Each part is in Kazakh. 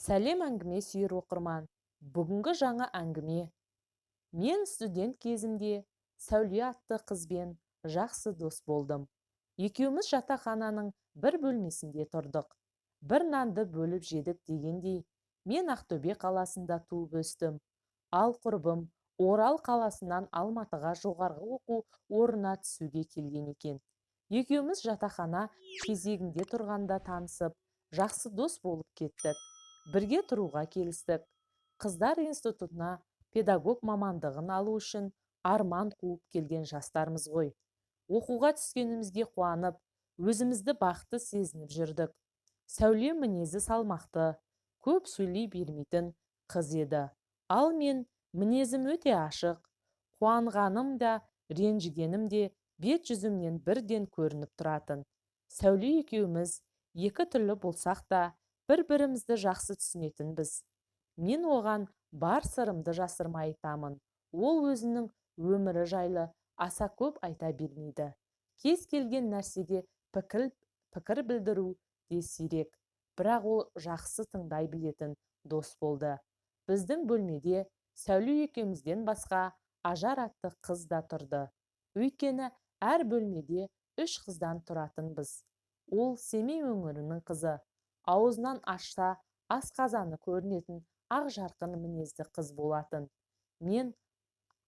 Сәлем әңгіме сүйер оқырман. Бүгінгі жаңа әңгіме. Мен студент кезімде Сәуле атты қызбен жақсы дос болдым. Екеуміз жатақхананың бір бөлмесінде тұрдық. Бір нанды бөліп жедік дегендей, мен Ақтөбе қаласында туып өстім. Ал құрбым Орал қаласынан Алматыға жоғарғы оқу орнына түсуге келген екен. Екеуміз жатақхана кезегінде тұрғанда танысып, жақсы дос болып кеттік. Бірге тұруға келістік. Қыздар институтына педагог мамандығын алу үшін арман қуып келген жастармыз ғой. Оқуға түскенімізге қуанып, өзімізді бақытты сезініп жүрдік. Сәуле мінезі салмақты, көп сөйлей бермейтін қыз еді. Ал мен мінезім өте ашық. Қуанғаным да, ренжігенім де бет жүзімнен бірден көрініп тұратын. Сәуле екеуміз екі түрлі болсақ та, бір-бірімізді жақсы түсінетінбіз. Мен оған бар сырымды жасырмай айтамын. Ол өзінің өмірі жайлы аса көп айта бермейді. Кез келген нәрсеге пікір білдіру де сирек, бірақ ол жақсы тыңдай білетін дос болды. Біздің бөлмеде Сәуле екеумізден басқа Ажар атты қыз да тұрды. Өйткені әр бөлмеде 3 қыздан тұратынбыз. Ол Семей өңірінің қызы. Аузынан ашса асқазаны көрінетін ақ жарқын мінезді қыз болатын. Мен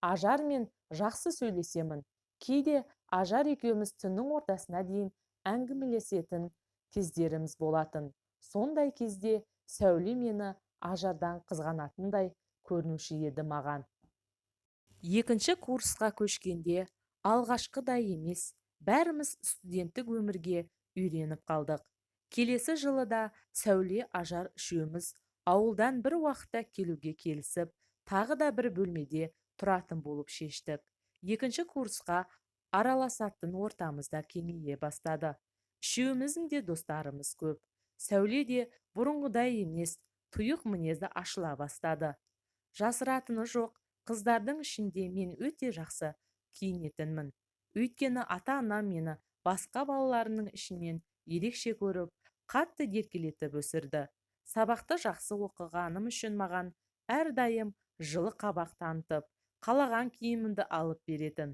Ажармен жақсы сөйлесемін. Кейде Ажар екеуміз түннің ортасына дейін әңгімелесетін кездеріміз болатын. Сондай кезде Сәуле мені Ажардан қызғанатындай көрінуші еді маған. Екінші курсқа көшкенде алғашқыдай емес, бәріміз студенттік өмірге үйреніп қалдық. Келесі жылы да Сәуле, Ажар үшеуміз ауылдан бір уақытта келуге келісіп, тағы да бір бөлмеде тұратын болып шештік. Екінші курсқа араласатын ортамызда кеңейе бастады. Үшеуміздің де достарымыз көп. Сәуле де бұрынғыдай емес, тұйық мінезі ашыла бастады. Жасыратыны жоқ, қыздардың ішінде мен өте жақсы киінетінмін. Өйткені ата-анам мені басқа балаларының ішінен ерекше көріп, қатты еркелетіп өсірді. Сабақты жақсы оқығаным үшін маған әрдайым жылы қабақ танытып, қалаған киімімді алып беретін.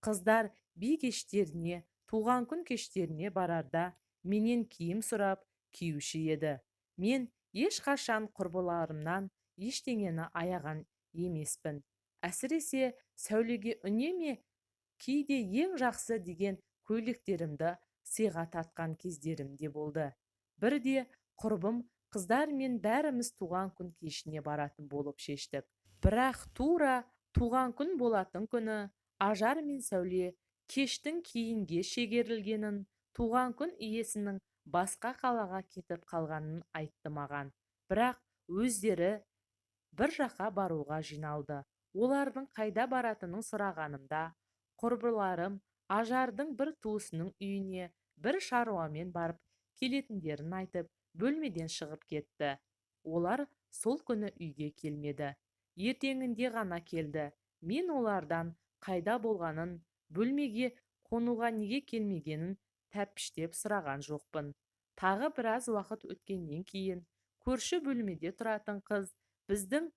Қыздар би кештеріне, туған күн кештеріне барарда менен киім сұрап киюші еді. Мен ешқашан құрбыларымнан ештеңені аяған емеспін. Әсіресе Сәулеге үнеме кейде ең жақсы деген көйлектерімді сыйға тартқан кездерім де болды. Бірде құрбым қыздар мен бәріміз туған күн кешіне баратын болып шештік. Бірақ тура туған күн болатын күні Ажар мен Сәуле кештің кейінге шегерілгенін, туған күн иесінің басқа қалаға кетіп қалғанын айтты маған. Бірақ өздері бір жаққа баруға жиналды. Олардың қайда баратынын сұрағанымда, құрбыларым Ажардың бір туысының үйіне бір шаруамен барып келетіндерін айтып, бөлмеден шығып кетті. Олар сол күні үйге келмеді. Ертеңінде ғана келді. Мен олардан қайда болғанын, бөлмеге қонуға неге келмегенін тәпіштеп сұраған жоқпын. Тағы біраз уақыт өткеннен кейін көрші бөлмеде тұратын қыз біздің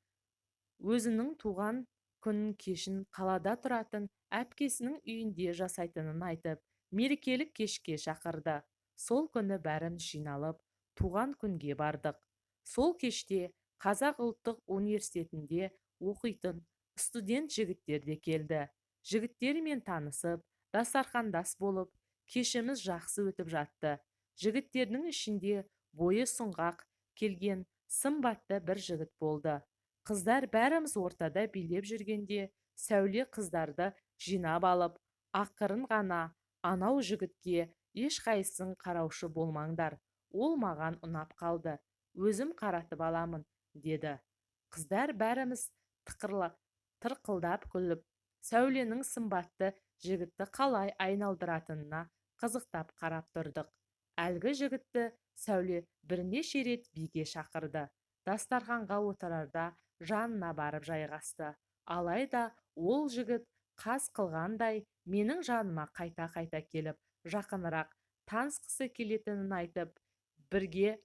өзінің туған күн кешін қалада тұратын әпкесінің үйінде жасайтынын айтып, мерекелік кешке шақырды. Сол күні бәріміз жиналып, туған күнге бардық. Сол кеште Қазақ ұлттық университетінде оқитын студент жігіттер де келді. Жігіттермен танысып, дастархандас болып, кешіміз жақсы өтіп жатты. Жігіттердің ішінде бойы сұңғақ келген сымбатты бір жігіт болды. Қыздар бәріміз ортада билеп жүргенде, Сәуле қыздарды жинап алып, ақырын ғана анау жігітке ешқайсың қараушы болмаңдар, ол маған ұнап қалды, өзім қаратып аламын, деді. Қыздар бәріміз тырқылдап күліп, Сәуленің сымбатты жігітті қалай айналдыратынына қызықтап қарап тұрдық. Әлгі жігітті Сәуле бірнеше рет биге шақырды. Дастарханға отырарда жанына барып жайғасты. Алайда ол жігіт қас қылғандай менің жаныма қайта-қайта келіп, жақынырақ танысқысы келетінін айтып, бірге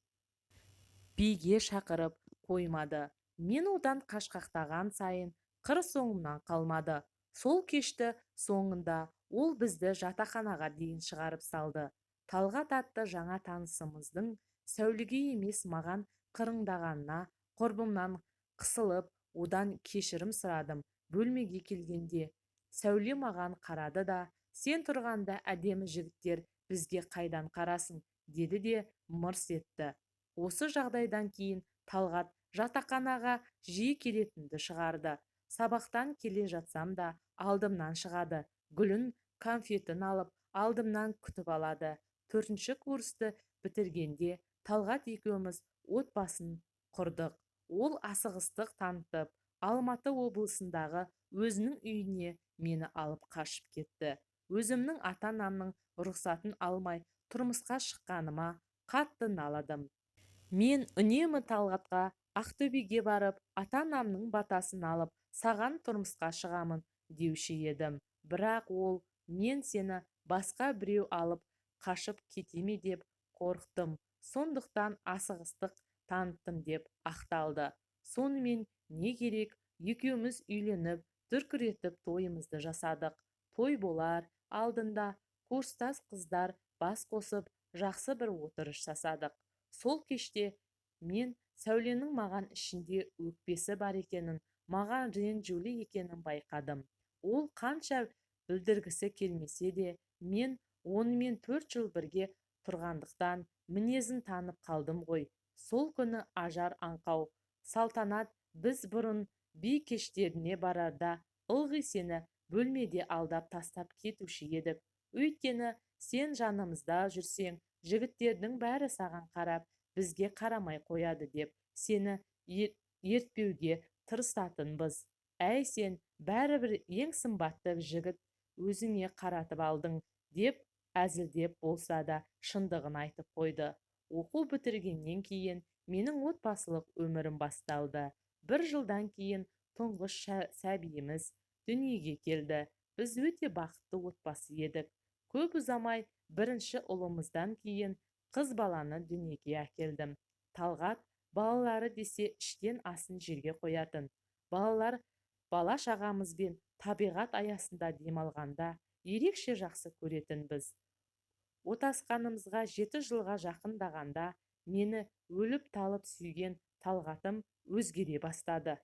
биге шақырып, қоймады. Мен одан қашқақтаған сайын қыр соңымнан қалмады. Сол кешті соңында ол бізді жатақханаға дейін шығарып салды. Талғат атты жаңа танысымыздың Сәулеге емес маған қырыңдағанына құрбымнан қысылып, одан кешірім сұрадым. Бөлмеге келгенде Сәуле маған қарады да, сен тұрғанда әдемі жігіттер бізге қайдан қарасын, деді де мырс етті. Осы жағдайдан кейін Талғат жатақханаға жиі келетінді шығарды. Сабақтан келе жатсам да алдымнан шығады. Гүлін конфетін алып алдымнан күтіп алады. 4-ші курсты бітіргенде Талғат екеуміз отбасын құрдық. Ол асығыстық танытып, Алматы облысындағы өзінің үйіне мені алып қашып кетті. Өзімнің ата-анамның рұқсатын алмай тұрмысқа шыққаныма қатты наладым. Мен үнемі Талғатқа Ақтөбеге барып, ата-анамның батасын алып, саған тұрмысқа шығамын деуші едім. Бірақ ол, мен сені басқа біреу алып қашып кете ме деп қорықтым. Сондықтан асығыстық таныттым деп ақталды. Сонымен не керек, екеуміз үйленіп, дүркіретіп тойымызды жасадық. Той болар алдында курстас қыздар бас қосып, жақсы бір отырыс жасадық. Сол кеште мен Сәуленің маған ішінде өкпесі бар екенін, маған ренжулі екенін байқадым. Ол қанша білдіргісі келмесе де, мен онымен 4 жыл бірге тұрғандықтан мінезін танып қалдым ғой. Сол күні ажар аңқау салтанат біз бұрын би кештеріне барарда ылғи сені бөлмеде алдап тастап кетуші едік. Өйткені сен жанымызда жүрсең, жігіттердің бәрі саған қарап, бізге қарамай қояды деп сені ертпеуге тырысатынбыз. Әй, сен бәрібір ең сымбатты жігіт өзіңе қаратып алдың деп әзілдеп болса да шындығын айтып қойды. Оқу бітіргеннен кейін менің отбасылық өмірім басталды. 1 жылдан кейін тұңғыш сәбиіміз дүниеге келді. Біз өте бақытты отбасы едік. Көп ұзамай бірінші ұлымыздан кейін қыз баланы дүниеге әкелдім. Талғат балалары десе іштен асын жерге қоятын. Балалар бала-шағамызбен табиғат аясында демалғанда ерекше жақсы көретінбіз. Отасқанымызға 7 жылға жақындағанда мені өліп талып сүйген Талғатым өзгере бастады.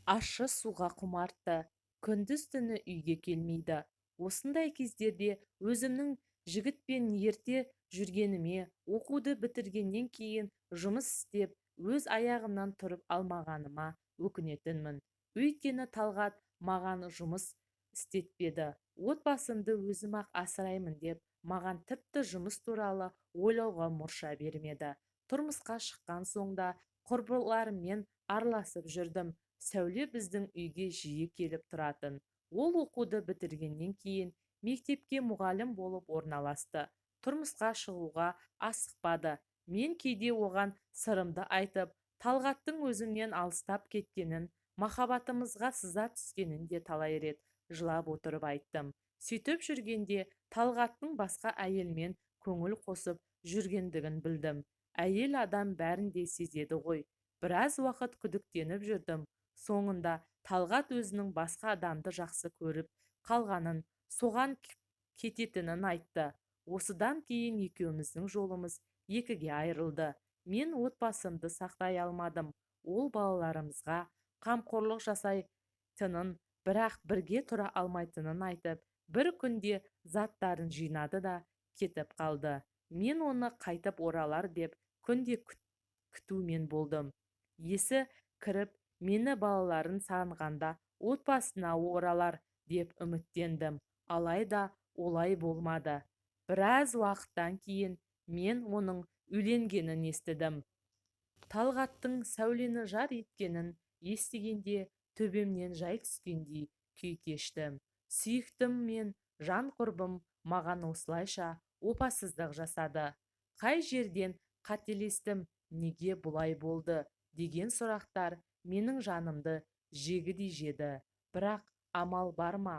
Ащы суға құмартты. Күндіз-түні үйге келмейді. Осындай кездерде өзімнің жігітпен ерте жүргеніме, оқуды бітіргеннен кейін жұмыс істеп, өз аяғымнан тұрып алмағаныма өкінетінмін. Өйткені Талғат маған жұмыс істетпеді. Отбасымды өзім-ақ асыраймын деп, маған тіпті жұмыс туралы ойлауға мұрша бермеді. Тұрмысқа шыққан соңда құрбыларыммен араласып жүрдім. Сәуле біздің үйге жиі келіп тұратын. Ол оқуды бітіргеннен кейін мектепке мұғалім болып орналасты. Тұрмысқа шығуға асықпады. Мен кейде оған сырымды айтып, Талғаттың өзімнен алыстап кеткенін, махаббатымызға сыза түскенін де талай рет жылап отырып айттым. Сөйтіп жүргенде Талғаттың басқа әйелмен көңіл қосып жүргендігін білдім. Әйел адам бәрін де сезеді ғой. Біраз уақыт күдіктеніп жүрдім. Соңында Талғат өзінің басқа адамды жақсы көріп қалғанын, соған кететінін айтты. Осыдан кейін екеуміздің жолымыз екіге айырылды. Мен отбасымды сақтай алмадым. Ол балаларымызға қамқорлық жасайтынын, бірақ бірге тұра алмайтынын айтып, бір күнде заттарын жинады да кетіп қалды. Мен оны қайтып оралар деп күнде күтумен болдым. Есі кіріп, мені балаларын сағынғанда отбасына оралар деп үміттендім. Алайда олай болмады. Біраз уақыттан кейін мен оның үйленгенін естідім. Талғаттың Сәулені жар еткенін естігенде төбемнен жай түскендей күй кештім. Сүйіктім мен жан құрбым маған осылайша опасыздық жасады. Қай жерден қателестім, неге бұлай болды деген сұрақтар менің жанымды жегідей жеді. Бірақ амал бар ма?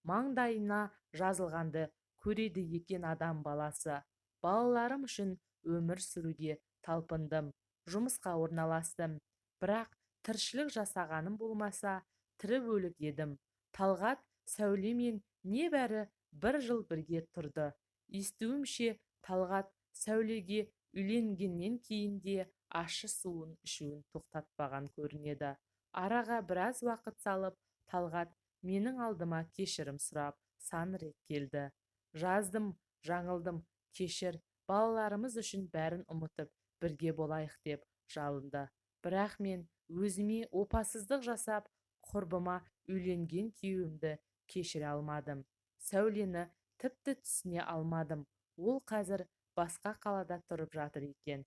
Маңдайына жазылғанды көреді екен адам баласы. Балаларым үшін өмір сүруге талпындым. жұмысқа орналастым. Бірақ тіршілік жасағаным болмаса, тірі өлік едім. Талғат Сәулемен небәрі 1 жыл бірге тұрды. Естуімше, Талғат Сәулеге үйленгеннен кейін де ащы суын ішуін тоқтатпаған көрінеді. Араға біраз уақыт салып, Талғат менің алдыма кешірім сұрап, сан рет келді. Жаздым, жаңылдым, кешір, балаларымыз үшін бәрін ұмытып, бірге болайық деп жалынды. Бірақ мен өзіме опасыздық жасап, құрбыма үйленген күйеуімді кешіре алмадым. Сәулені тіпті түсіне алмадым. Ол қазір басқа қалада тұрып жатыр екен.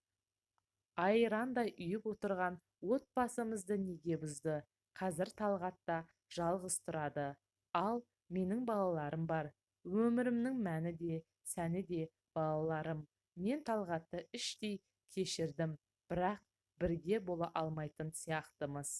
Айрандай үйіп отырған отбасымызды неге бұзды? Қазір Талғатта жалғыз тұрады. Ал менің балаларым бар. Өмірімнің мәні де, сәні де балаларым. Мен Талғатты іштей кешірдім, бірақ бірге бола алмайтын сияқтымыз.